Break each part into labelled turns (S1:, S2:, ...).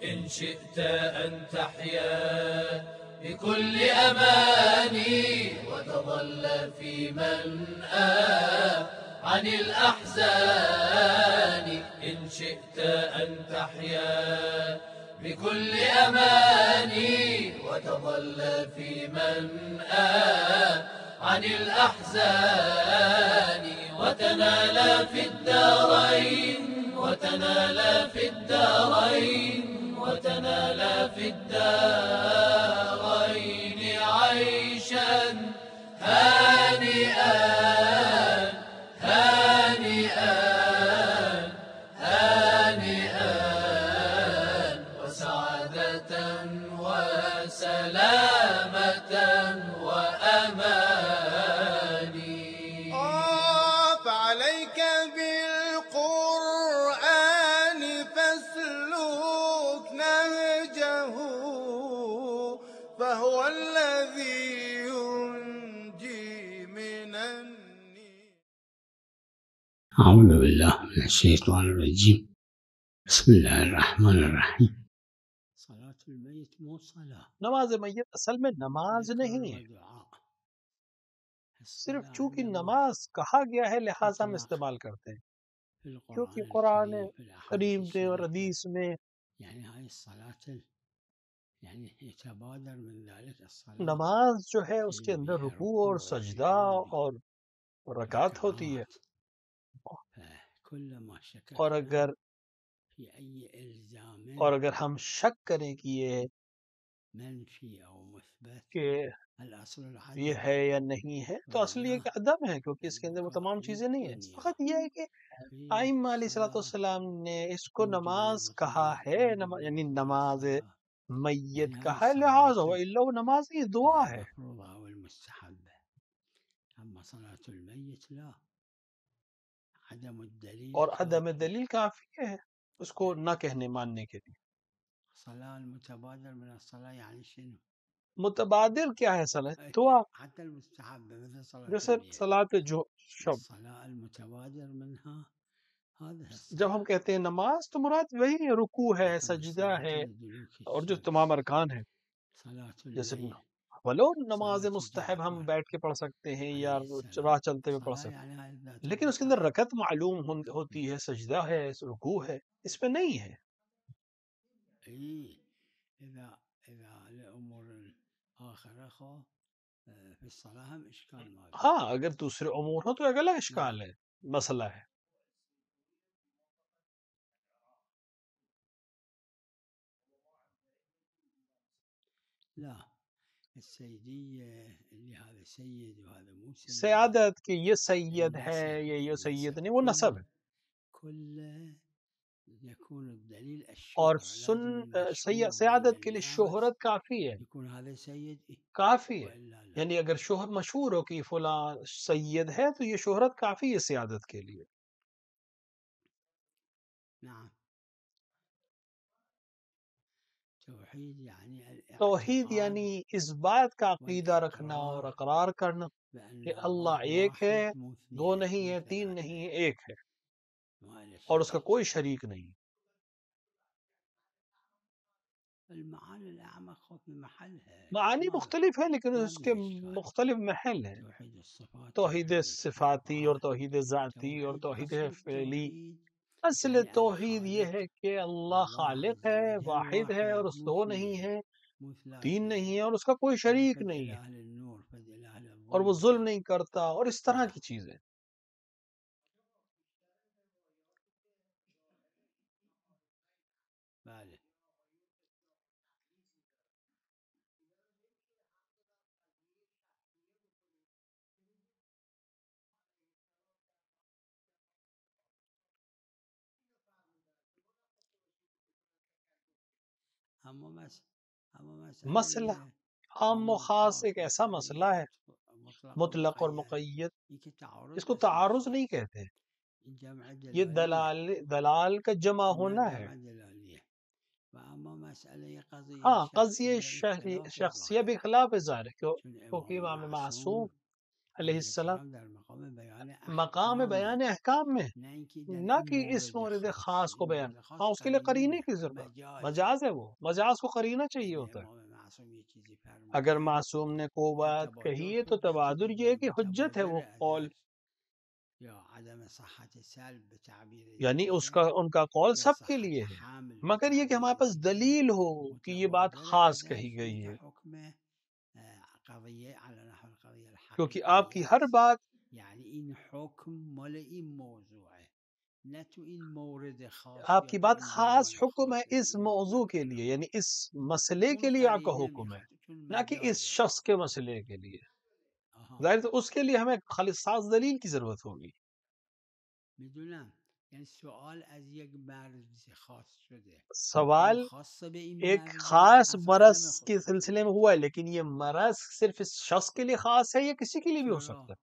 S1: إن شئت أن تحيا بكل أماني وتظل في منأى عن الأحزان. إن شئت أن تحيا بكل أماني وتظل في منأى عن الأحزان وتنال في الدارين وتنال في الدارين وتنال في الدارين عيشا هانئا هانئا هانئا وسعادة وسلامة وأماني.
S2: فعليك بالقرآن فاسلك نهجه فهو الذي ينجي من النير.
S3: أعوذ بالله من الشيطان الرجيم. بسم الله الرحمن الرحیم. صلاة الميت مو صلاة.
S4: نماز میت اصل میں نماز نہیں ہے، صرف چونکہ نماز کہا گیا ہے لہٰذا ہم استعمال کرتے ہیں، کیونکہ قرآن کریم میں اور حدیث میں نماز جو ہے اس کے اندر رکوع اور سجدہ اور رکعت ہوتی ہے، اور اگر ہم شک کریں کہ یہ ہے یا نہیں ہے تو اصل یہ کہ عدم ہے، کیونکہ اس کے اندر وہ تمام چیزیں نہیں ہیں. فقط یہ ہے کہ ائمہ علیہ الصلوۃ والسلام نے اس کو نماز کہا ہے، یعنی نماز میت کہا ہے، لہٰذا وإلا وہ نماز یہ دعا ہے. اور عدم دلیل کافی ہے اس کو نہ کہنے ماننے کے لیے. متبادر کیا ہے؟ صلاۃ دعا، جیسے صلاۃ جو جب ہم کہتے ہیں نماز تو مراد وہی ہے، رکوع ہے، سجدہ ہے، اور جو تمام ارکان ہیں. جیسے ولو نماز مستحب ہم بیٹھ کے پڑھ سکتے ہیں یا راہ چلتے ہوئے پڑھ سکتے ہیں، لیکن اس کے اندر رکعت معلوم ہوتی ہے، سجدہ ہے، رکوع ہے، اس پہ نہیں ہے. ہاں اگر دوسرے امور ہوں تو ایک الگ اشکال ہے، مسئلہ ہے. سیادت کہ یہ سید ہے یا یہ سید نہیں، وہ نسب ہے. اور سیادت کے لیے شہرت کافی ہے، کافی ہے. یعنی اگر شہرت مشہور ہو کہ فلاں سید ہے تو یہ شہرت کافی ہے سیادت کے لیے. توحید یعنی اس بات کا عقیدہ رکھنا اور اقرار کرنا کہ اللہ ایک ہے، دو نہیں ہے، تین نہیں ہے، ایک ہے، اور اس کا کوئی شریک نہیں. معانی مختلف ہے لیکن اس کے مختلف محل ہیں. توحید صفاتی اور توحید ذاتی اور توحید فعلی. اصل توحید یہ ہے کہ اللہ خالق ہے، واحد ہے، اور اس دو نہیں ہے، تین نہیں ہے، اور اس کا کوئی شریک نہیں ہے، اور وہ ظلم نہیں کرتا، اور اس طرح کی چیزیں. مسئلہ عام و خاص ایک ایسا مسئلہ ہے، مطلق اور مقید، اس کو تعارض نہیں کہتے، یہ دلال کا جمع ہونا ہے. ہاں قضیہ شخصیہ بخلاف ظاہر ہے، کیونکہ امام معصوم علیہ السلام مقام بیان احکام میں، نہ کہ اس مورد خاص کو بیان. ہاں اس کے لیے قرینے کی ضرورت، مجاز ہے، وہ مجاز کو قرینہ چاہیے ہوتا ہے. اگر معصوم نے کو بات کہی ہے تو تبادر یہ ہے کہ حجت ہے وہ قول، یعنی ان کا قول سب کے لیے ہے، مگر یہ کہ ہمارے پاس دلیل ہو کہ یہ بات خاص کہی گئی ہے. کیونکہ آپ کی ہر بات آپ کی بات خاص حکم ہے اس موضوع کے لیے، یعنی اس مسئلے کے لیے آپ کا حکم ہے، نہ کہ اس شخص کے مسئلے کے لیے. ظاہر تو اس کے لیے ہمیں خالص ساز دلیل کی ضرورت ہوگی. سوال ایک خاص مرض کے سلسلے میں ہوا ہے، لیکن یہ مرض صرف اس شخص کے لیے خاص ہے یا کسی کے لیے بھی ہو سکتا ہے.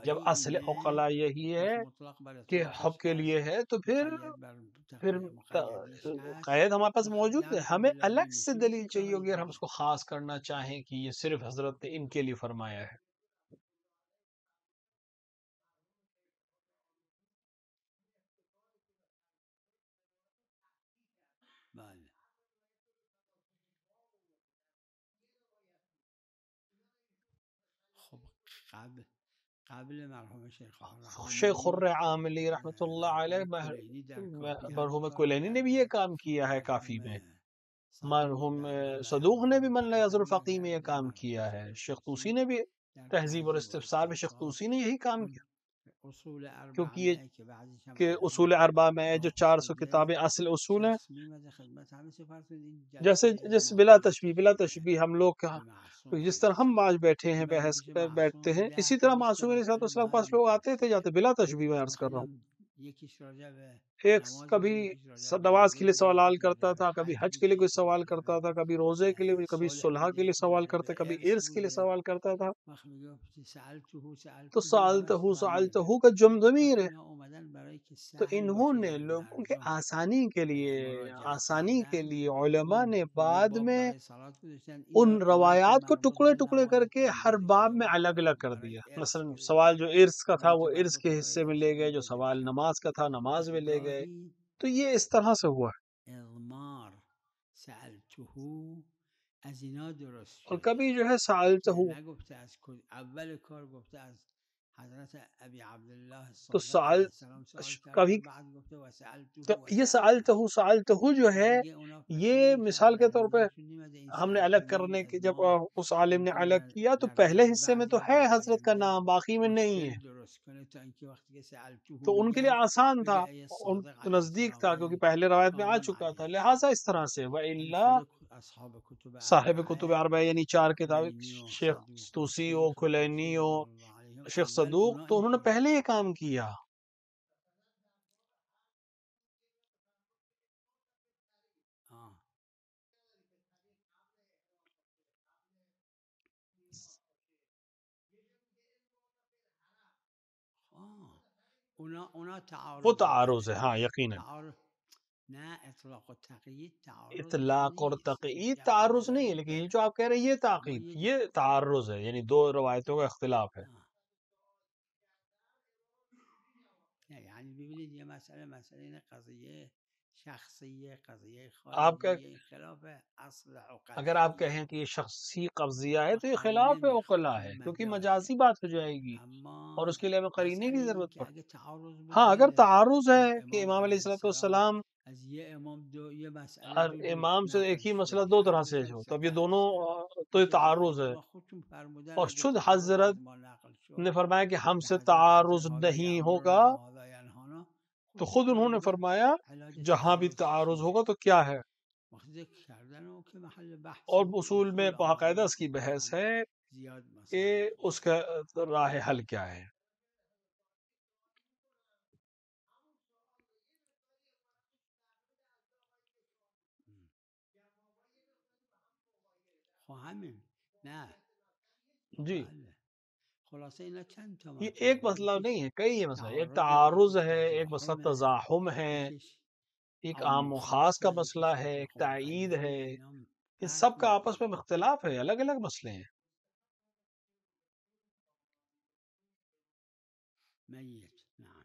S4: جب اصل عقلا یہی ہے کہ حب کے لیے ہے تو پھر قید ہمارے پاس موجود ہے. ہمیں الگ سے دلیل چاہیے ہوگی اگر ہم اس کو خاص کرنا چاہیں کہ یہ صرف حضرت نے ان کے لیے فرمایا ہے. شیخ خر عاملی رحمۃ اللہ علیہ، مرحوم کلینی نے بھی یہ کام کیا ہے کافی میں، مرحوم صدوق نے بھی من لا یضر الفقیہ میں یہ کام کیا ہے، شیخ طوسی نے بھی تہذیب اور استفسار میں شیخ طوسی نے یہی کام کیا. کیونکہ یہ کہ اصول اربعہ میں جو 400 کتابیں اصل اصول ہیں، جیسے بلا تشبیہ ہم لوگ جس طرح ہم آج بیٹھے ہیں بحث بیٹھتے ہیں، اسی طرح معصوم علیہ السلام کے پاس لوگ آتے تھے جاتے. بلا تشبیہ میں عرض کر رہا ہوں، ایک کبھی نماز کے لیے سوال کرتا تھا، کبھی حج کے لیے کوئی سوال کرتا تھا، کبھی روزے کے لیے، کبھی صلح کے لیے سوال کرتا، کبھی عرس کے لیے سوال کرتا تھا. تو سألتہ کا ضمیر ہے. تو انہوں نے لوگوں کے آسانی کے لیے علماء نے بعد میں ان روایات کو ٹکڑے ٹکڑے کر کے ہر باب میں الگ الگ کر دیا. مثلا سوال جو عرس کا تھا وہ عرس کے حصے میں لے گئے، جو سوال نماز کا تھا نماز میں لے گئے. تو یہ اس طرح سے ہوا ہے. اور کبھی جو ہے سألتہ تو کبھی تو یہ سألتہ جو ہے، یہ مثال کے طور پہ ہم نے الگ کرنے کے جب اس عالم نے الگ کیا تو پہلے حصے میں تو ہے حضرت کا نام، باقی میں نہیں ہے. تو ان کے لیے آسان تھا، ان نزدیک تھا کیونکہ پہلے روایت میں آ چکا تھا، لہٰذا اس طرح سے. وَإِلَّا صاحب کتب اربعہ یعنی 4 کتاب، شیخ طوسی ہو، کلینی ہو، شیخ صدوق، تو انہوں نے پہلے یہ کام کیا. وہ تعارض ہے، ہاں یقیناً. اطلاق اور تقیید تعارض نہیں ہے، لیکن یہ جو آپ کہہ رہے ہیں یہ تاقید، یہ تعارض ہے، یعنی دو روایتوں کا اختلاف ہے. آپ کا اگر آپ کہیں کہ یہ شخصی قبضیہ ہے تو یہ خلاف عقلا ہے، کیونکہ مجازی بات ہو جائے گی اور اس کے لیے ہمیں قرینے کی ضرورت پڑے. ہاں اگر تعارض ہے کہ امام علیہ السلام اور امام سے ایک ہی مسئلہ 2 طرح سے ہو، تو اب یہ دونوں تو یہ تعارض ہے. اور خود حضرت نے فرمایا کہ ہم سے تعارض نہیں ہوگا، تو خود انہوں نے فرمایا جہاں بھی تعارض ہوگا تو کیا ہے، اور اصول میں باقاعدہ اس کی بحث ہے کہ اس کا راہ حل کیا ہے. جی یہ ایک مسئلہ نہیں ہے، کئی یہ مسئلہ، ایک تعارض ہے، ایک مسئلہ تزاحم ہے، ایک عام و خاص کا مسئلہ ہے، ایک تائید ہے. ان سب کا آپس میں اختلاف ہے، الگ الگ مسئلے ہیں.
S3: میت. نعم.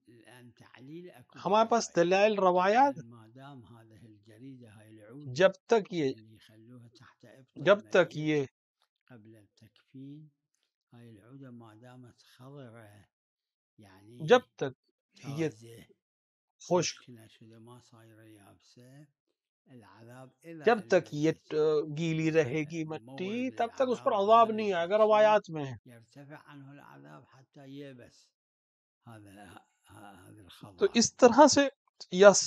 S3: الآن تعليل أكو
S4: ہمارے پاس دلائل روایات
S3: ما دام هذه الجريدة هاي العودة
S4: جب تک یہ
S3: اللي يخلوها تحت إبط الميت قبل التكفين، هاي العودة ما دامت خضرة يعني
S4: جب تک یہ
S3: تازة
S4: خشک
S3: سخنة شده ما صايرة يابسة، العذاب إلى
S4: جب تک یہ گیلی رہے گی مٹی تب تک اس پر عذاب نہیں آئے گا، روایات میں ہے.
S3: يرتفع عنه العذاب حتى يبس هذا
S4: تو
S3: الخضر.
S4: اس طرح سے یس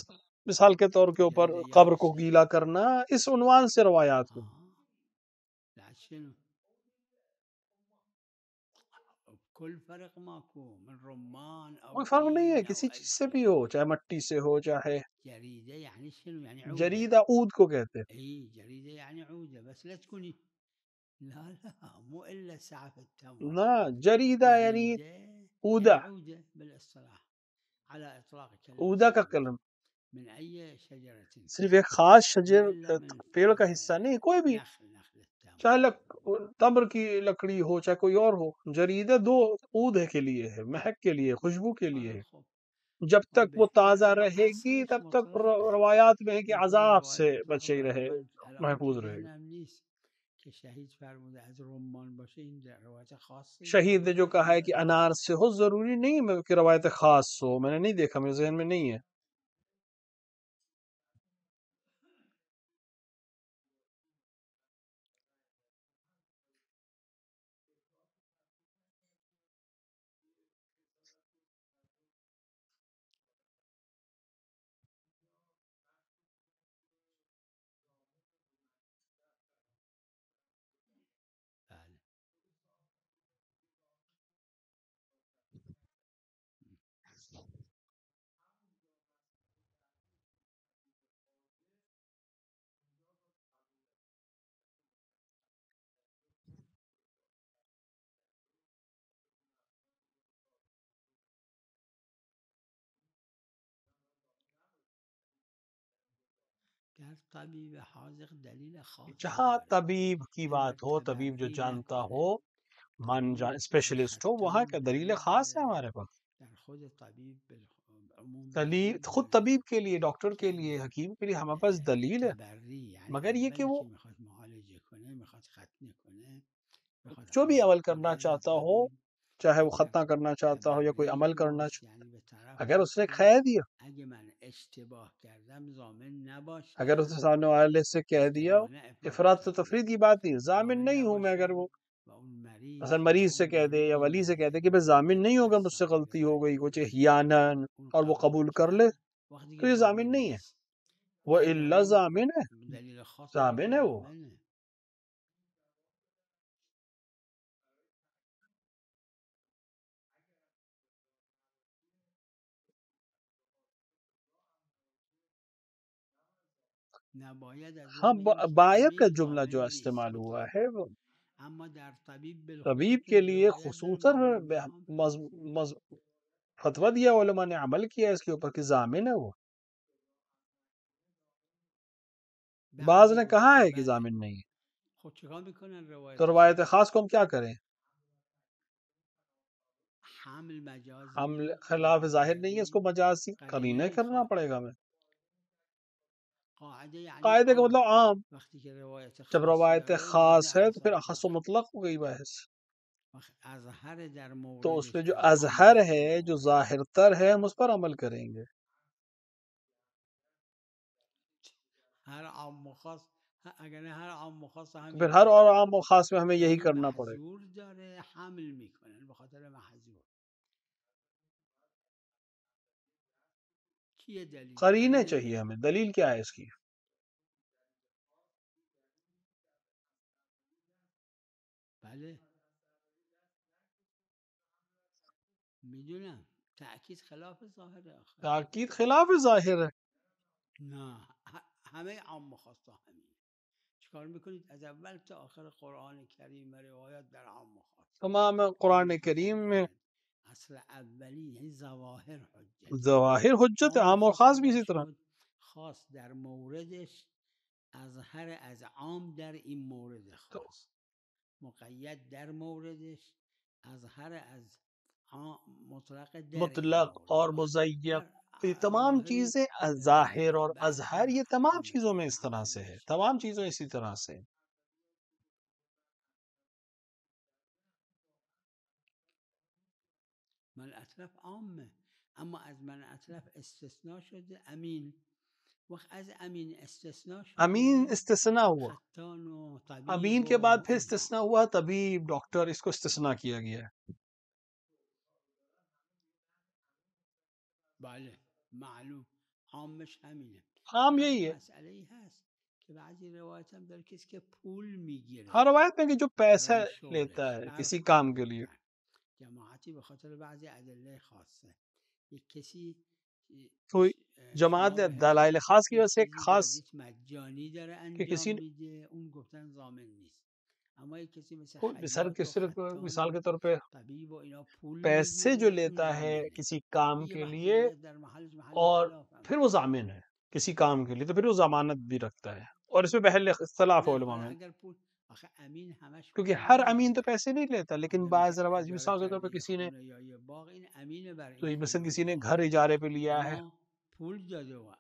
S4: مثال کے طور کے اوپر قبر کو گیلا کرنا اس عنوان سے روایات میں
S3: لا شنو كل فرق ماكو من رمان او
S4: کوئی فرق نہیں ہے
S3: طين
S4: کسی
S3: او
S4: چیز سے بھی ہو، چاہے مٹی سے ہو چاہے
S3: جريدة يعني شنو يعني عودة.
S4: جریدہ عود کو کہتے ہیں.
S3: اي جريدة يعني عودة بس لا تكوني لا مو الا سعف التمر.
S4: نہ جریدہ یعنی اودا،
S3: عودة بالاصطلاح على اطلاق كلمة
S4: اودا کا
S3: عودة.
S4: کلم
S3: من اي شجرة
S4: صرف ایک خاص شجر
S3: وإلا من
S4: پیڑ کا حصہ نہیں، کوئی بھی
S3: نخل التمر.
S4: چاہے تمر کی لکڑی ہو چاہے کوئی اور ہو. جریدہ دو عود کے لیے ہے، مہک کے لیے، خوشبو کے لیے ہے.
S3: خب
S4: جب تک وہ تازہ
S3: بهتر
S4: رہے
S3: بحث
S4: گی
S3: ليش
S4: تب تک
S3: مطلق
S4: روایات میں ہے کہ
S3: يكون
S4: عذاب سے
S3: رواية
S4: بچے ہی رہے،
S3: الآن
S4: محفوظ
S3: تو
S4: رہے گا.
S3: ذهنم نیست که شهید فرموده از رمان باشه، این در روایت خاصی
S4: شہید نے جو کہا ہے کہ انار سے ہو، ضروری نہیں ہے کہ روایت خاص ہو، میں نے نہیں دیکھا، میرے ذہن میں نہیں ہے.
S3: بله. در طبیب حاذق دلیل خاصی
S4: جہاں
S3: داره.
S4: طبیب کی
S3: اگر
S4: بات ہو، طبیب جو
S3: تبری
S4: جانتا
S3: نکنه،
S4: ہو، من
S3: طبیب
S4: اسپیشلسٹ ہو، وہاں کا
S3: ختم
S4: دلیل
S3: دلیل
S4: خاص ہے
S3: داره
S4: ہمارے پاس.
S3: در خود طبیب عموم
S4: خود طبیب کے لیے، ڈاکٹر کے لیے، حکیم کے لیے ہمارے پاس دلیل ہے.
S3: تبری یعنی
S4: مگر یہ کہ
S3: اولی
S4: وہ
S3: که میخواد معالجه کنه، میخواد ختنه کنه، میخواد
S4: جو بھی عمل کرنا
S3: اول
S4: چاہتا ہو،
S3: طبیب
S4: چاہے وہ
S3: اگر
S4: ختنہ کرنا چاہتا ہو یا کوئی
S3: تبری
S4: عمل کرنا
S3: درست
S4: چاہتا،
S3: یعنی به طرف
S4: اگر اس نے
S3: باشه
S4: کہہ دیا،
S3: اگه من اشتباه کردم ضامن
S4: اگر اس
S3: نباشم.
S4: نے سامنے والے سے کہہ دیا،
S3: اشتباه نه
S4: افراد
S3: افراط
S4: تو
S3: تفرید.
S4: تفرید کی بات نہیں، ضامن
S3: ضامن
S4: نہیں ہوں میں. اگر
S3: نباشم
S4: وہ
S3: و اون مریض
S4: مثلا
S3: یا
S4: مریض سے
S3: اون
S4: کہہ دے یا
S3: ولی
S4: ولی سے کہہ
S3: مرده
S4: دے کہ میں ضامن نہیں ہوں اگر
S3: از
S4: مجھ سے
S3: صاحب
S4: غلطی ہو گئی کچھ
S3: ولی
S4: احیاناً،
S3: اون
S4: اور وہ قبول کر لے،
S3: کرد، وقت
S4: تو
S3: دیگه
S4: یہ
S3: ضامن
S4: ضامن نہیں ہے.
S3: نیست.
S4: وہ
S3: اگه
S4: الا
S3: اون
S4: ضامن ہے،
S3: دلیل خاص باشه
S4: ضامن ہے وہ.
S3: ضامنه. نباید از
S4: ہاں،
S3: اون بگیم که
S4: باید کا
S3: طبیب
S4: جملہ
S3: ضامن
S4: جو
S3: نیست
S4: استعمال ہوا
S3: مطلقا.
S4: ہے وہ
S3: اما در طبیب بالخصوص
S4: طبیب کے لیے
S3: روایت داره
S4: خصوصاً
S3: معمول بهام
S4: فتویٰ دیا، علماء نے عمل کیا اس کے اوپر کہ ضامن ہے وہ. بعض نے کہا ہے کہ ضامن نہیں ہے،
S3: خود چکار میکنن
S4: تو
S3: روایت
S4: روایت
S3: خاص
S4: خاص کو ہم کیا کریں؟
S3: حمل مجازی
S4: ہم خلاف ظاہر نہیں ہے اس کو مجازی قرینہ
S3: قرینه
S4: کرنا پڑے گا ہمیں.
S3: قاعده یعنی
S4: قاعدے کا
S3: عام.
S4: مطلب عام،
S3: وقتی که روایت
S4: جب
S3: خاص
S4: روایت
S3: داره
S4: خاص
S3: ضمن
S4: ہے تو پھر
S3: اعضای
S4: اخص و
S3: داخل.
S4: مطلق ہو گئی بحث.
S3: وقت اظهر در
S4: تو اس میں
S3: موردش
S4: جو
S3: داره
S4: اظہر
S3: عمل
S4: ہے،
S3: شما
S4: جو
S3: کنید.
S4: ظاہر تر ہے، ہم اس پر عمل کریں گے.
S3: هر عام و خاص اگر نه هر عام و خاص هم
S4: پھر ہر
S3: یکی.
S4: اور عام و خاص میں ہمیں یہی
S3: ولی
S4: کرنا پڑے گا.
S3: محظور داره حمل میکنن به خاطر محظور. کیه دلیل؟
S4: قرینے
S3: قرینه
S4: چاہیے
S3: داره.
S4: ہمیں. دلیل کیا ہے اس کی؟
S3: بله میدونم تأکید خلاف ظاهره آخه.
S4: تاکید خلاف ظاہر ہے.
S3: نه همه عام و خاص همینه. چیکار میکنید از اول تا آخر قرآن کریم روایات در عام و خاص
S4: تمام قرآن کریم میں
S3: اصل اولی یعنی ظواهر حجت.
S4: ظواہر حجت ہے،
S3: عام و
S4: عام اور
S3: خاص
S4: خاص بھی
S3: اگر
S4: اسی طرح.
S3: شد خاص در موردش اظهر از عام در این مورد خاص، مقید در موردش اظهر از مطلق در
S4: مطلق اور مضیق، یہ تمام چیزیں ظاہر اور اظہر، یہ تمام چیزوں میں اس طرح سے ہے، تمام چیزوں اسی طرح سے ہے۔
S3: من اطلف عامه، اما از من اطلف استثناء شده امین، وقت از امین استثناء شده
S4: امین استثناء ہوا،
S3: ختان و طبیب
S4: امین کے بعد پھر استثناء ہوا طبیب، ڈاکٹر، اس کو استثناء کیا گیا ہے۔
S3: بله معلوم عامش همینه.
S4: عام یہی ہے،
S3: مسئله ای هست که بعضی روایت هم داره کسی که پول میگیره،
S4: ہر روایت میں کہ جو پیسہ
S3: برای شغلش،
S4: لیتا ہے
S3: فرق
S4: کسی
S3: کنید
S4: کام کے لیے،
S3: در جماعتی به خاطر بعضی ادله خاصه، یک کسی
S4: کوئی جماعت
S3: شما بهش
S4: دلائل خاص کی
S3: یک
S4: وجہ سے ایک
S3: چیزی
S4: خاص
S3: دادید مجانی داره
S4: کہ کسی
S3: انجام
S4: نے
S3: میده، اون گفتن ضامن نیست. اما یک کسی مثل
S4: مثال
S3: خیاط و
S4: صرف
S3: ختان
S4: مثال
S3: و
S4: کے طور پہ
S3: طبیب و اینا پول
S4: پیسے جو
S3: میگیره، اون
S4: لیتا ہے
S3: ضامنه.
S4: کسی کام
S3: یه
S4: کے
S3: بحث
S4: لیے
S3: دیگه در محل
S4: اور
S3: خلاف هم
S4: پھر وہ ضامن ہے کسی کام کے لیے، تو پھر وہ ضمانت بھی رکھتا ہے، اور اس میں پہلے اختلاف ہے
S3: نه
S4: علماء
S3: حالا
S4: میں،
S3: اگر پول، آخه امین همش
S4: کیونکہ
S3: پول
S4: ہر امین تو
S3: نمیگیره.
S4: پیسے نہیں لیتا، لیکن
S3: آدمی
S4: بعض
S3: که
S4: روایت
S3: اجاره
S4: مثال کے طور
S3: کرده
S4: پہ
S3: یه
S4: کسی نے
S3: خونه یا یه باغ، این امینه بر
S4: تو
S3: این
S4: مثلا
S3: خونه و
S4: کسی نے
S3: باغ،
S4: گھر اجارے پہ لیا ہے
S3: اما پول داده و بهش،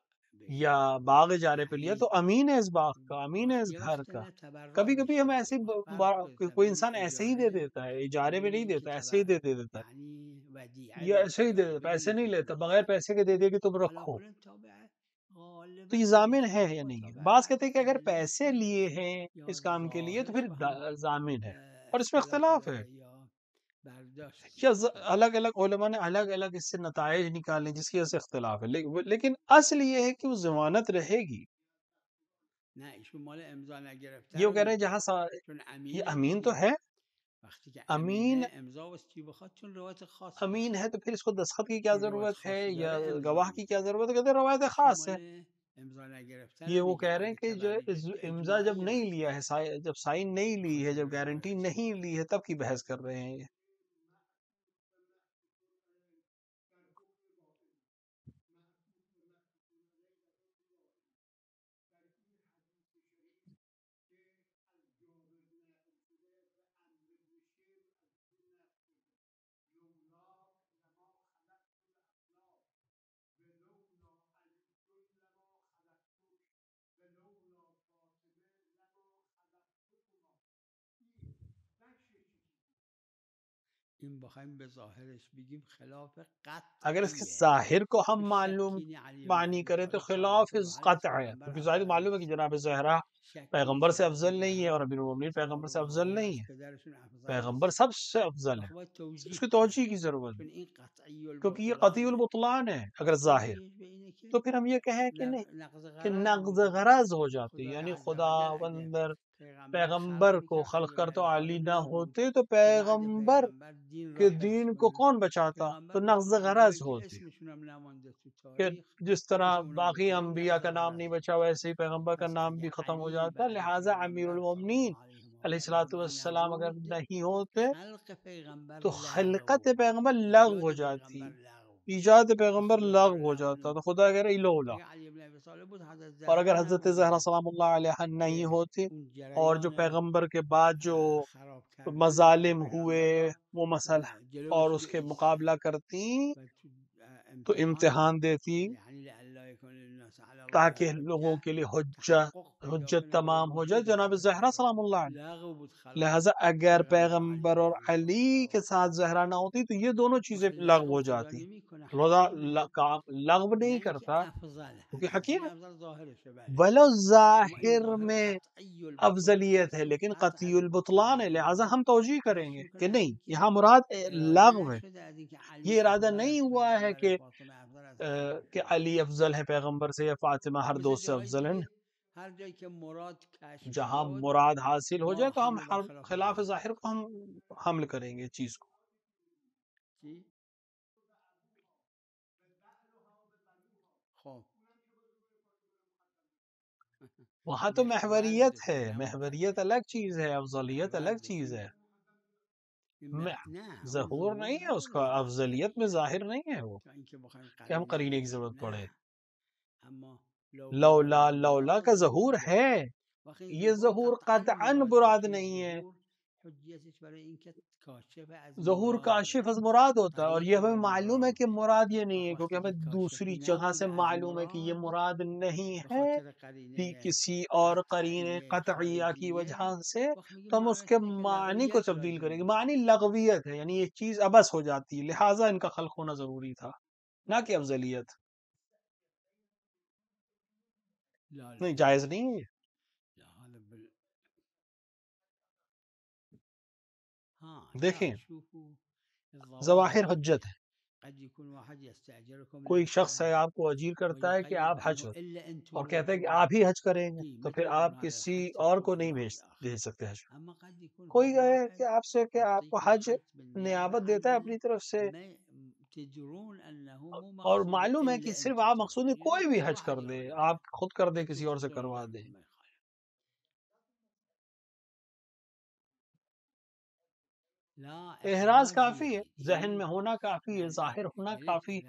S4: یا باغ اجارے پہ لیا،
S3: یعنی
S4: تو امین ہے اس باغ کا، امین ہے اس
S3: یه
S4: گھر
S3: وقت
S4: کا۔
S3: نه تبرع
S4: کبھی کبھی ہم
S3: بشه،
S4: ایسے
S3: وقت فرق داره
S4: کوئی
S3: بین
S4: انسان ایسے ہی دے
S3: اجاره
S4: دیتا ہے، اجارے
S3: و
S4: میں
S3: بین
S4: نہیں
S3: اینکه
S4: دیتا، ایسے ہی دے دیتا ہے،
S3: یعنی ودیعه
S4: یا
S3: بهش
S4: ایسے ہی دے
S3: داده
S4: دیتا،
S3: بدون
S4: ایسے نہیں
S3: اینکه
S4: لیتا،
S3: پول
S4: بغیر
S3: بده.
S4: پیسے کے دے دیا کہ تم
S3: حالا
S4: رکھو،
S3: اون تابع
S4: تو
S3: غالبا
S4: یہ
S3: به
S4: ضامن ہے
S3: اتفاق
S4: یا
S3: با
S4: نہیں ہے؟
S3: تابع
S4: بعض کہتے ہیں کہ اگر
S3: ادله
S4: پیسے لیے ہیں
S3: یا
S4: اس کام کے لیے تو
S3: ظاهرش
S4: پھر
S3: با هم
S4: ضامن ہے، اور اس میں
S3: اختلاف
S4: اختلاف ہے،
S3: داره یا برداشت
S4: یا
S3: داره.
S4: الگ الگ علماء نے الگ الگ اس سے نتائج نکالے جس کی وجہ سے اختلاف ہے، لیکن اصل یہ ہے کہ وہ ضمانت رہے گی۔
S3: نه ایشون مال امضا نگرفته
S4: یہ وہ
S3: رو
S4: کہہ رہے ہیں
S3: میگه،
S4: جہاں
S3: چون
S4: یہ
S3: امینه
S4: امین تو
S3: دیگه.
S4: ہے،
S3: وقتی که
S4: امین
S3: امینه امضا واسطی بخواد، چون روایت خاص
S4: امین
S3: باشه،
S4: ہے تو پھر اس کو دستخط کی کیا
S3: چون روایت
S4: ضرورت ہے
S3: خاصی
S4: یا
S3: داره امضا
S4: گواہ کی کیا
S3: میگیره.
S4: ضرورت ہے؟ کہتے ہیں روایت
S3: ایشون
S4: خاص ہے۔
S3: مال امضا نگرفته
S4: یہ
S3: رو
S4: وہ
S3: میگه،
S4: کہہ رہے ہیں
S3: اگه
S4: کہ جو
S3: تبری که
S4: امضا جب
S3: اجماعی
S4: نہیں
S3: هست
S4: لیا ہے، جب سائن نہیں لی ہے،
S3: خاطر
S4: جب گارنٹی
S3: روایت
S4: نہیں لی ہے، تب کی بحث کر رہے ہیں یہ۔
S3: این بخوایم به ظاهرش بگیم خلاف
S4: اگر اس کے
S3: قطعیه،
S4: ظاہر کو ہم
S3: تو
S4: معلوم
S3: شکی علی ابن
S4: معنی
S3: ابی
S4: کریں تو
S3: طالب
S4: خلاف
S3: صلوات الله علیه از
S4: قطع ہے،
S3: پیغمبر
S4: کیونکہ ظاہر
S3: افضل
S4: معلوم ہے کہ
S3: نیست.
S4: جناب زہرا
S3: شکی
S4: پیغمبر سے
S3: نیست که
S4: افضل نہیں ہے، اور
S3: زهرا
S4: امیر المومنین پیغمبر
S3: سلام
S4: سے
S3: الله
S4: افضل
S3: علیها
S4: نہیں
S3: از
S4: ہے،
S3: پدرشون افضل
S4: پیغمبر
S3: نیست.
S4: سب سے افضل ہے،
S3: باید
S4: اس
S3: توجیح
S4: کی
S3: کنن،
S4: توجیہ کی ضرورت
S3: چون
S4: ہے،
S3: این قطعی
S4: کیونکہ یہ قطعی
S3: البطلانه.
S4: البطلان ہے اگر ظاہر،
S3: توجیهش به اینه
S4: تو
S3: که
S4: پھر ہم یہ کہیں کہ نہیں،
S3: نقض
S4: کہ
S3: غرض
S4: نقض
S3: بوده.
S4: غرض ہو جاتی،
S3: خدای
S4: یعنی
S3: عز
S4: خدا
S3: وجل اگه
S4: اندر
S3: پیغمبر
S4: پیغمبر
S3: خلق
S4: کو
S3: میکرد
S4: خلق
S3: علی ابن
S4: کر تو
S3: ابی
S4: علی
S3: طالب
S4: نہ
S3: نبود
S4: ہوتے تو
S3: که بعد
S4: پیغمبر
S3: پیغمبر دین
S4: کے
S3: را حفظ
S4: دین کو
S3: کنه.
S4: کون بچاتا؟
S3: پیغمبر
S4: تو
S3: مثل
S4: نقض
S3: اون
S4: غرض
S3: انبیایی که
S4: ہوتی،
S3: اسمشون هم نمانده تو
S4: کہ
S3: تاریخ،
S4: جس طرح
S3: مثل اونا بود
S4: باقی
S3: که این
S4: انبیاء
S3: نقض
S4: کا نام نہیں
S3: غرض
S4: بچا،
S3: بود.
S4: ویسے ہی پیغمبر کا
S3: پس
S4: نام
S3: اگه
S4: بھی ختم ہو
S3: علی
S4: جاتا،
S3: بعد
S4: لہٰذا امیر
S3: پیغمبر صلی
S4: المومنین
S3: الله علیه و
S4: علیہ
S3: آله
S4: الصلوۃ والسلام اگر
S3: نبود،
S4: نہیں ہوتے
S3: خلق پیغمبر
S4: تو خلقت
S3: لغو،
S4: پیغمبر لغو ہو
S3: ایجاد
S4: جاتی،
S3: پیغمبر لغو،
S4: ایجاد
S3: چون
S4: پیغمبر
S3: خدا کار
S4: لغو ہو
S3: لغو
S4: جاتا، تو
S3: نمیکنه.
S4: خدا کہہ رہے لولا،
S3: اگه علی ابن ابی طالب بود، حضرت
S4: اور
S3: زهرا
S4: اگر حضرت زہرا
S3: نبوده
S4: سلام اللہ علیہ نہیں
S3: که
S4: ہوتی،
S3: اون
S4: اور جو
S3: جریان
S4: پیغمبر کے بعد جو
S3: خراب کردن بعد
S4: مظالم ہوئے
S3: پیغمبر را
S4: وہ مسئلہ اور
S3: جلوش
S4: اس کے
S3: بیسته
S4: مقابلہ کرتی
S3: و تو
S4: تو
S3: امتحان،
S4: امتحان دیتی،
S3: یعنی لعل یکون للناس علی الله
S4: تاکہ لوگوں
S3: حجه،
S4: کے لیے
S3: تحقق پیدا
S4: حجت
S3: کنه به
S4: تمام ہو جائے
S3: وجود
S4: جناب زہرا
S3: پیغمبر.
S4: سلام اللہ علیہ۔
S3: لغو بود خلق
S4: لہٰذا اگر
S3: پیغمبر علی
S4: پیغمبر
S3: ابن
S4: اور
S3: ابی طالب
S4: علی کے
S3: صلوات
S4: ساتھ زہرا نہ ہوتی تو یہ دونوں چیزیں
S3: الله.
S4: لغو
S3: لغو
S4: ہو
S3: خدا
S4: جاتی،
S3: نمیکنه،
S4: خدا
S3: حکیمه.
S4: لغو نہیں
S3: نه اینکه
S4: کرتا
S3: افضل
S4: کیونکہ
S3: هست،
S4: حکیم
S3: این
S4: ہے،
S3: افضل ظاهرشه، بله،
S4: ولو
S3: اما این
S4: ظاہر
S3: ظاهر
S4: میں
S3: قطعی البطلان
S4: افضلیت ہے
S3: هست،
S4: لیکن
S3: قطع
S4: قطعی
S3: البطلان.
S4: البطلان ہے، لہٰذا ہم توجیہ کریں
S3: خواهش
S4: گے
S3: میکنه
S4: کہ
S3: از
S4: نہیں،
S3: اینکه
S4: یہاں مراد
S3: اراده
S4: لغو ہے،
S3: نشده از اینکه علی
S4: یہ ارادہ
S3: افضل
S4: نہیں
S3: از
S4: ہوا ہے
S3: پیغمبر،
S4: کہ
S3: فاطمه افضل از حضرت
S4: کہ
S3: پیغمبر.
S4: علی افضل ہے پیغمبر سے یا فاطمہ ہر
S3: مثل
S4: دوست سے
S3: جاهایی
S4: افضل ہیں،
S3: که هر جایی که مراد کشف
S4: جہاں
S3: شد
S4: مراد حاصل ہو
S3: ما
S4: جائے تو ہم
S3: حمل بر خلاف
S4: خلاف
S3: ظاهر
S4: ظاہر کو ہم حمل کریں گے چیز کو۔
S3: چی؟ خب
S4: وہاں تو محوریت
S3: محور
S4: ہے،
S3: داشت، نه
S4: محوریت
S3: مقدم.
S4: الگ چیز ہے، افضلیت
S3: محور
S4: الگ
S3: داشت.
S4: چیز ہے،
S3: نه اون
S4: ظہور نہیں ہے اس کا،
S3: نداره،
S4: افضلیت میں ظاہر نہیں ہے وہ
S3: تا اینکه بخوایم
S4: کہ ہم
S3: قرینه
S4: قرینے کی
S3: بیاریم،
S4: ضرورت پڑے۔
S3: نه. اما
S4: لولا لولا کا ظہور ہے، یہ ظہور قطعاً مراد نہیں ہے. ظہور کاشف از مراد ہوتا ہے، اور یہ ہمیں معلوم ہے کہ مراد یہ نہیں ہے، کیونکہ ہمیں دوسری جگہ سے معلوم ہے کہ یہ مراد نہیں ہے کہ کسی اور قرین قطعیہ کی وجہ سے، تو ہم اس کے معنی کو تبدیل کریں گے. معنی لغویت ہے، یعنی یہ چیز عبث ہو جاتی ہے، لہٰذا ان کا خلق ہونا ضروری تھا، نہ کہ افضلیت. نہیں، جائز نہیں ہے. دیکھیں، ظواہر حجت ہے. کوئی شخص ہے آپ کو اجیر کرتا ہے کہ آپ حج کرو، اور کہتا ہے کہ آپ ہی حج کریں گے، تو پھر آپ کسی اور کو نہیں بھیج سکتے حج. کوئی ہے کہ آپ سے کہ آپ کو حج نیابت دیتا ہے اپنی طرف سے، اور معلوم ہے کہ صرف آپ مقصود ہے کوئی بھی حج کر دے، آپ خود کر دے، کسی اور سے کروا دیں. احراز کافی ہے، ذہن میں ہونا کافی ہے، ظاہر ہونا کافی.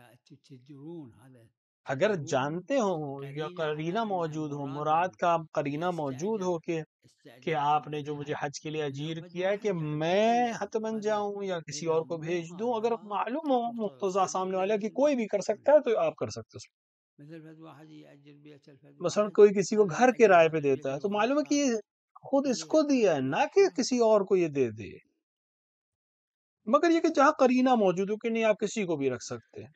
S4: اگر جانتے ہوں یا قرینہ موجود ہو، مراد کا قرینہ موجود ہو کہ آپ نے جو مجھے حج کے لیے اجیر کیا ہے کہ میں حتماً جاؤں یا کسی اور کو بھیج دوں، اگر معلوم ہو مقتضا سامنے والا کہ کوئی بھی کر سکتا ہے تو آپ کر سکتے ہیں. مثلا کوئی کسی کو گھر کرائے پہ دیتا ہے تو معلوم ہے کہ یہ خود اس کو دیا ہے، نہ کہ کسی اور کو یہ دے دے، مگر یہ کہ جہاں قرینہ موجود ہو کہ نہیں آپ کسی کو بھی رکھ سکتے ہیں.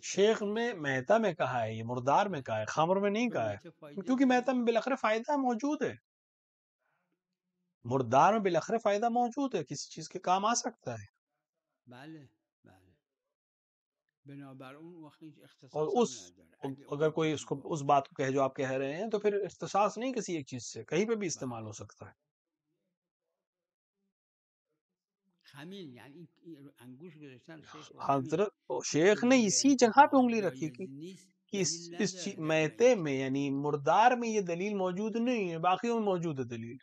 S4: شیخ میں میتا میں کہا ہے، یہ مردار میں کہا ہے، خمر میں نہیں کہا ہے، کیونکہ میتا میں بالآخر فائدہ موجود ہے، مردار میں بالآخر فائدہ موجود ہے، کسی چیز کے کام آ سکتا ہے. اور اگر کوئی اس کو اس بات کو کہے جو آپ کہہ رہے ہیں تو پھر اختصاص نہیں کسی ایک چیز سے، کہیں پہ بھی استعمال ہو سکتا ہے. حضرت شیخ نے اسی جگہ پہ انگلی رکھی کہ اس میتے میں یعنی مردار میں یہ دلیل موجود نہیں ہے، باقیوں میں موجود ہے دلیل.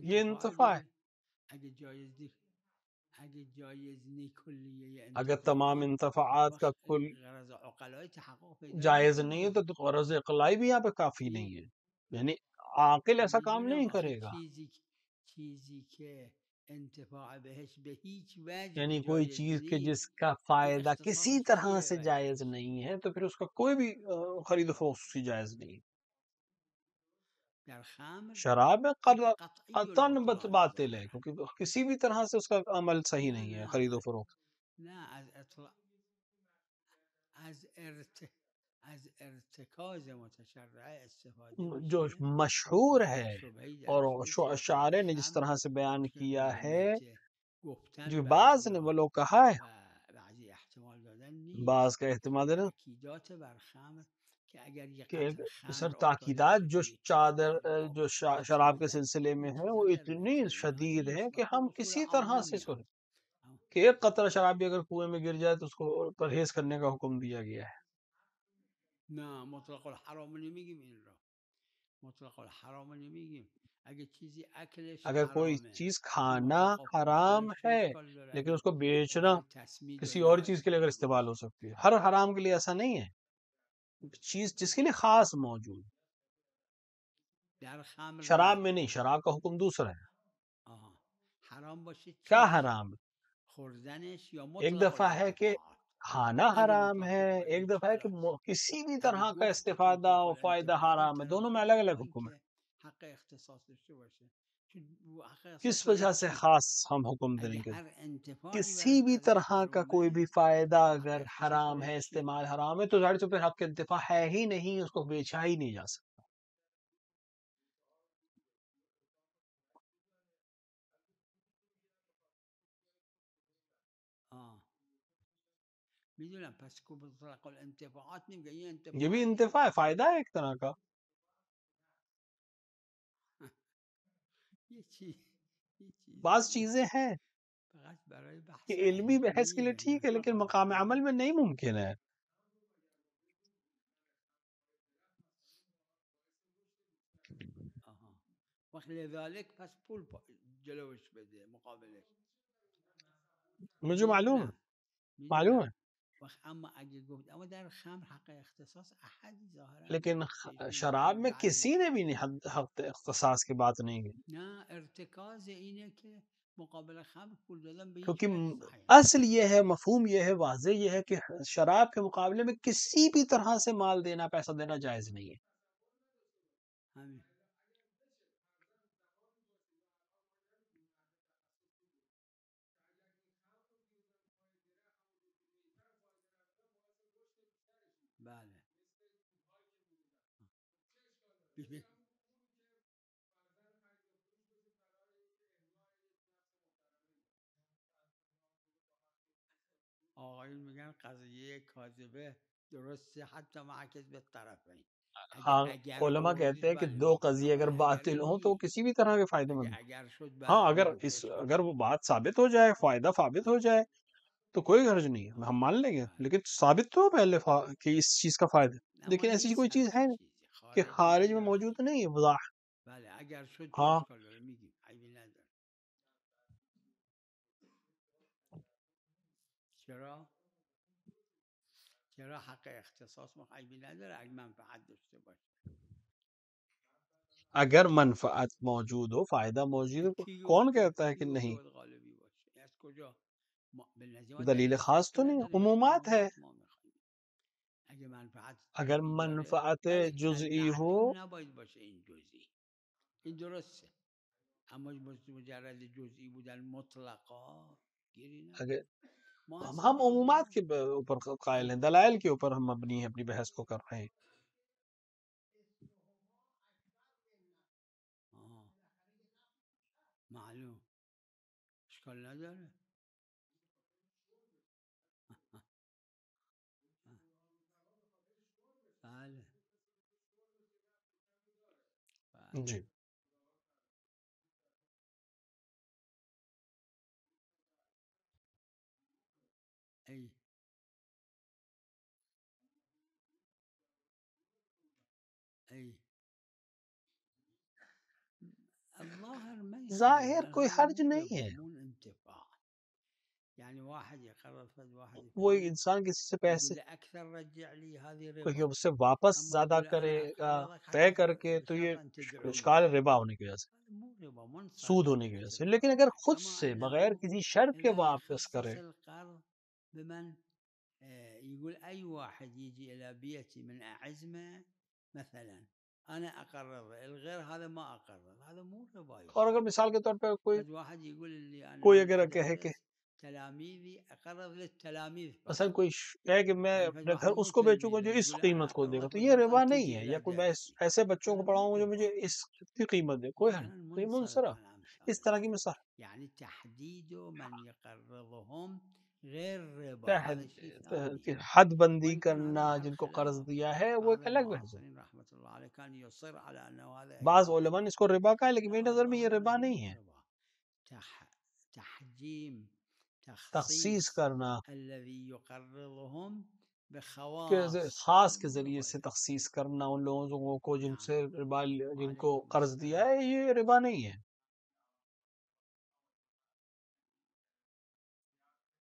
S4: یہ انتفاع ہے. اگر تمام انتفاعات کا کل جائز نہیں ہے تو غرض اقلائی بھی یہاں پہ کافی نہیں ہے، یعنی عاقل ایسا کام نہیں کرے گا. یعنی کوئی چیز کے جس کا فائدہ کسی طرح سے جائز نہیں ہے تو پھر اس کا کوئی بھی خرید و فروخت جائز نہیں. شراب میں قطعاً باطل ہے، کیونکہ کسی بھی طرح سے اس کا عمل صحیح نہیں ہے، خرید و فروخت. جو مشہور ہے اور شاعر نے جس طرح سے بیان کیا ہے، جو بعض نے وہ لوگ کہا ہے، بعض کا احتمال ہے کہ سر تاکیدات جو شراب کے سلسلے میں ہے وہ اتنی شدید ہے کہ ہم کسی طرح سے کہ ایک قطرہ شراب بھی اگر کنویں میں گر جائے تو اس کو پرہیز کرنے کا حکم دیا گیا ہے. اگر کوئی چیز کھانا حرام ہے لیکن اس کو بیچنا کسی اور چیز کے لیے اگر استعمال ہو سکتی ہے، ہر حرام کے لیے ایسا نہیں ہے، چیز جس کے لیے خاص موجود. شراب میں نہیں، شراب کا حکم دوسرا ہے. کیا حرام ہے؟ ایک دفعہ ہے کہ کھانا حرام ہے، ایک دفعہ ہے کہ کسی بھی طرح کا استفادہ و فائدہ حرام ہے، دونوں میں الگ الگ حکم ہے. کس وجہ سے خاص ہم حکم دیں گے؟ کسی بھی طرح کا کوئی بھی فائدہ اگر حرام ہے، استعمال حرام ہے، تو ظاہر طور پر حق انتفاع ہے ہی نہیں، اس کو بیچا ہی نہیں جا سکتا.
S3: میدونم پس کو مطلق الانتفاعات نمیگه این
S4: یہ بھی
S3: انتفاع
S4: انتفاع ہے، فائدہ ہے ایک طرح کا.
S3: یہ چیز
S4: بعض چیزیں ہیں
S3: فقط برای بحث
S4: کہ علمی بحث کے لیے
S3: علمیه،
S4: ٹھیک ہے،
S3: نه
S4: لیکن
S3: فقط
S4: مقام عمل میں نہیں ممکن ہے.
S3: آها. وقت لذلك پس پول جلوش بده مقابلش.
S4: مجھے معلوم ہے، معلوم ہے،
S3: وقت اما اگه گفت اما در خمر حق اختصاص احدی ظاهرا
S4: لیکن
S3: بهش
S4: شراب میں
S3: متعلق
S4: کسی نے بھی نہیں حق اختصاص کی بات نہیں کی،
S3: نه ارتکاز اینه که مقابل خمر پول دادن به هیچ
S4: کیونکہ
S3: وجه صحیح
S4: اصل یہ ہے، مفہوم یہ ہے، واضح یہ ہے کہ شراب کے مقابلے میں کسی بھی طرح سے مال دینا، پیسہ دینا جائز نہیں ہے.
S3: همین. بله ببین آقایون میگن قضیه کاذبه درسته حتی مع کذب الطرفین.
S4: ہاں،
S3: اگر
S4: علماء کہتے ہیں
S3: آوردید
S4: کہ
S3: بله
S4: دو
S3: میگیم،
S4: قضیے
S3: اما
S4: اگر باطل ہوں تو کسی بھی طرح کے فائدے مند.
S3: اگر شد
S4: ہاں،
S3: بله میگیم چه اشکال
S4: اگر وہ بات ثابت ہو جائے، فائدہ ثابت ہو جائے تو کوئی غرض نہیں ہے، ہم مان لیں گے، لیکن ثابت تو ہو پہلے کہ اس چیز کا فائدہ. لیکن ایسی کوئی چیز ہے نہیں کہ خارج میں موجود نہیں ہے وضاح.
S3: بله اگر شد چه
S4: ہاں،
S3: اشکال داره میگیم، عیبی نداره. چرا؟ چرا حق اختصاص عیبی نداره اگه منفعت داشته باشه.
S4: اگر منفعت موجود ہو، فائدہ موجود ہو، کون کہتا ہے کہ نہیں؟
S3: غالبی باشه از کجا؟
S4: دلیل خاص تو نہیں، عمومات ہے.
S3: اگه منفعت
S4: اگر
S3: جزئی داره
S4: منفعت
S3: ولی
S4: جزئی ہو،
S3: معدوم نباید باشه این جزئی. این درسته، اما مجرد جزئی بودن مطلقا گیری نداره.
S4: اگر
S3: ما
S4: ہم عمومات کے اوپر قائل ہیں، دلائل کے اوپر ہم اپنی بحث کو کر رہے ہیں.
S3: معلوم اشکال نداره. بله
S4: جی.
S3: ای ای
S4: ظاہر کوئی حرج نہیں ہے.
S3: انتفاع یعنی واحد يقرض واحد
S4: وہ انسان کسی سے پیسے
S3: اکثر رجع لي هذه ربا،
S4: کوئی اس سے واپس زیادہ کرے گا طے کر کے، تو یہ اشکال ربا ہونے کی وجہ سے،
S3: مو ربا منصرف
S4: سود ہونے کی وجہ سے. لیکن اگر خود سے بغیر کسی شرط کے واپس کرے،
S3: القرض بمن يقول أي واحد يجي إلى بيتي من أعزمه مثلا أنا أقرض الغير هذا ما أقرض، هذا مو ربا.
S4: اور اگر مثال کے طور پہ
S3: واحد يقول لي أنا
S4: کوئی اگر کہے کہ
S3: تلاميذي أقرض للتلاميذ،
S4: مثلا کوئی کہے کہ میں اپنے گھر اس کو بیچوں گا جو اس قیمت کو دے گا، تو یہ ربا نہیں ہے. یا کوئی میں ایسے بچوں کو پڑھاؤں گا جو مجھے اس کی قیمت دے، کوئی حل، کوئی منصرف. اس طرح کی مثال
S3: یعنی تحدید من يقرضهم غیر ربا،
S4: حد بندی کرنا جن کو قرض دیا ہے، وہ ایک الگ بحث ہے.
S3: رحمۃ اللہ علیہ کان یصر علی انه هذا
S4: بعض علماء نے اس کو ربا کہا، لیکن میری نظر میں یہ ربا نہیں ہے.
S3: تحجیم
S4: تخصیص کرنا،
S3: الذي يقرضهم
S4: خاص کے ذریعے سے تخصیص کرنا ان لوگوں کو جن سے ربا، جن کو قرض دیا ہے، یہ ربا نہیں ہے.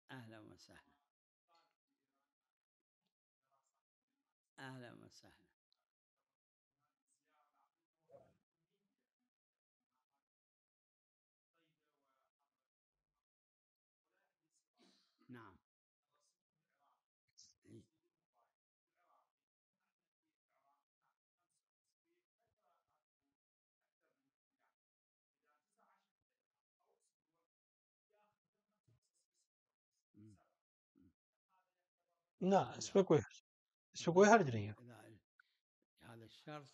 S3: اهلا وسهلا اهلا وسهلا. نعم
S4: نہ اس پہ کوئی حرج نہیں ہے.
S3: هذا الشرط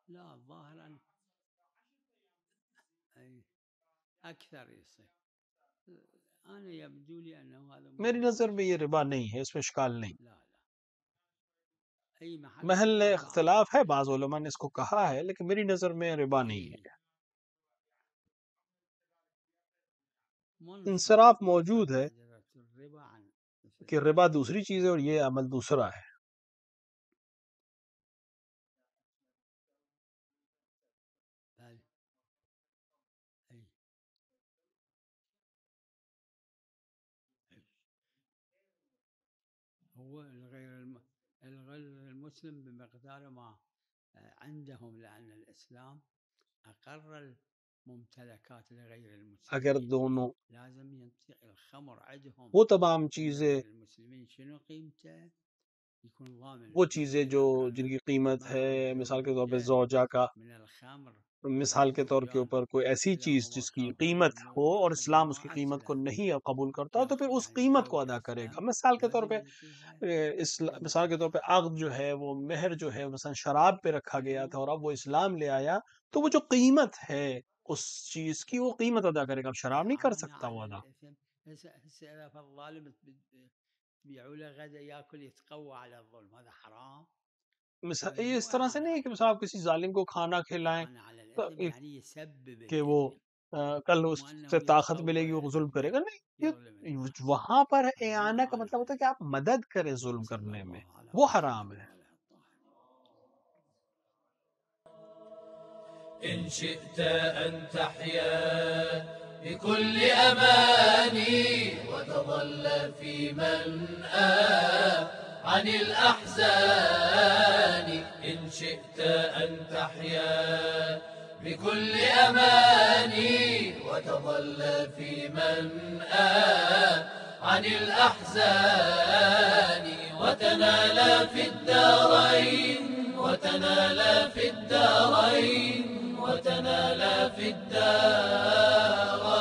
S3: لا ظاهرا أي أكثر يصير،
S4: میری نظر میں یہ ربا نہیں ہے، اس میں اشکال نہیں۔ محل اختلاف ہے، بعض علماء نے اس کو کہا ہے، لیکن میری نظر میں ربا نہیں ہے۔ انصراف موجود ہے کہ ربا دوسری چیز ہے اور یہ عمل دوسرا ہے۔
S3: هو الغير المسلم بمقدار ما عندهم، لأن الإسلام أقر الممتلكات لغير المسلمين.
S4: اگر دونوں
S3: لازم ينطق الخمر عندهم
S4: وہ تمام چیزیں،
S3: المسلمين شنو قيمته، يكون ضامن
S4: وہ چیزیں جو جن کی قیمت ہے، مثال کے طور پہ زوجہ کا،
S3: من الخمر،
S4: مثال کے طور کے اوپر کوئی ایسی چیز جس کی قیمت ہو اور اسلام اس کی قیمت کو نہیں قبول کرتا تو پھر اس قیمت کو ادا کرے گا۔ مثال کے طور پہ عقد جو ہے وہ مہر جو ہے مثلا شراب پہ رکھا گیا تھا اور اب وہ اسلام لے آیا تو وہ جو قیمت ہے اس چیز کی وہ قیمت ادا کرے گا، اب شراب نہیں کر سکتا وہ ادا۔ مثال یہ اس طرح سے نہیں ہے کہ مثلا آپ کسی ظالم کو کھانا کھلائیں کہ وہ کل اس سے طاقت ملے گی وہ ظلم کرے گا، نہیں، وہاں پر اعانہ کا مطلب ہوتا ہے کہ آپ مدد کریں ظلم کرنے میں، وہ حرام ہے۔
S1: إن شئت أن تحيا بكل أماني وتظل في منأى عن الأحزان، إن شئت أن تحيا بكل أماني وتظل في منأى عن الأحزان، وتنال في الدارين، وتنال في الدارين، وتنال في الدارين